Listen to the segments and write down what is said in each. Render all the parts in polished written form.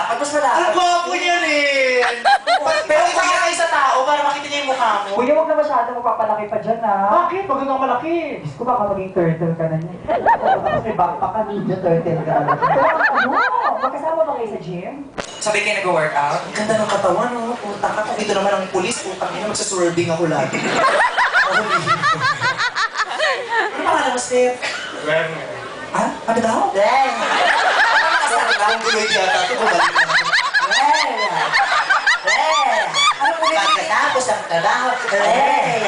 malapad, mas malapad. Ang gwapo niya rin! Pero kung kayo sa tao, para makita niya yung mukha mo. Kuya, huwag na masyado magpapalaki pa dyan, ha? Bakit? Magandang malaki. Diyos ko, baka maging turtle ka na niya. Tapos may backpack ka, ninja turtle ka na. Pero ano? Magkasama ba kayo sa gym? Sabi kayo nag-workout? Ang ganda ng katawan, no? Puta ka. Kung dito naman ang pulis, putang ina, magsaswerving ako lagi. Ano pangalan mo, Steph? Werner. Ha? Ano daw? Ren! Ano nakasabi ka? Ang guloy yata ito, babalik na ako. Ren! Ren! Ano ulit? Pagkatapos ang trabaho, Ren!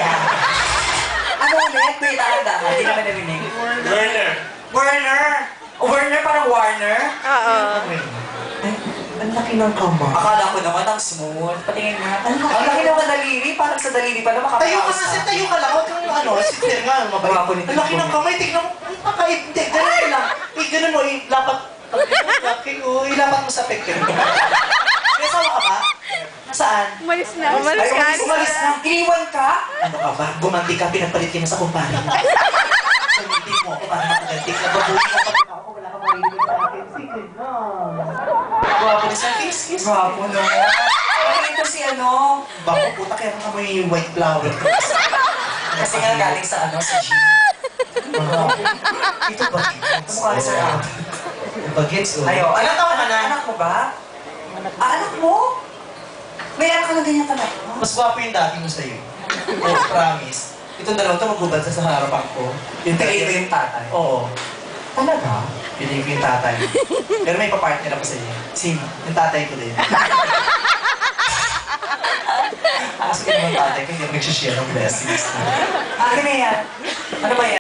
Ano ulit? Wait, dahan-dahan. Hindi naman narinig. Werner. Warner! Warner, parang Warner? Oo. Ang laki ng kama. Akala ko naman ang smooth. Patingin nga. Ang laki ng daliri. Parang sa daliri pa na makapasa. Tayo ka na, Sir. Tayo ka lang. Huwag kang ano, sitter nga. Gwapo nito. Ang laki ng kamay. Tignan mo. Ang makaibig. Ganun lang. Ganun mo. Ilapat. Ilapat mo sa pekyo. May asawa ka ba? Nasaan? Umalis na. Umalis ka. Umalis na. Iniwan ka? Ano ka ba? Gumanti ka. Pinagpalit ka na sa kumpare mo. Gumanti mo ako para makaganti ka. Babuhin ka pag ako. Wala ka marinig sa akin. Sige na. Gwapo ni Sir. Kiss. Gwapo no. Ay, ito si ano. Bako puta kaya ka may white flower. Kasi nga galing sa ano, sa gym. Ito ba gets? Mukha ni Sir Al. Ba gets? Ayo, Ilang taon ka na? Anak mo ba? Anak mo? May anak ka na ganyan pala. Mas gwapo yung dati mo sa'yo. Oh, promise. Itong dalawa to magbubad sa harapan ko. Yung Piliin mo yung tatay. Oo. Talaga? Piliin ko yung tatay. Pero may papartner ako sa iyo. Sino? Yung tatay ko din. Kasi yung tatay ko hindi ako nagsishare ng blessings. Akin na yan. Ano ba yan?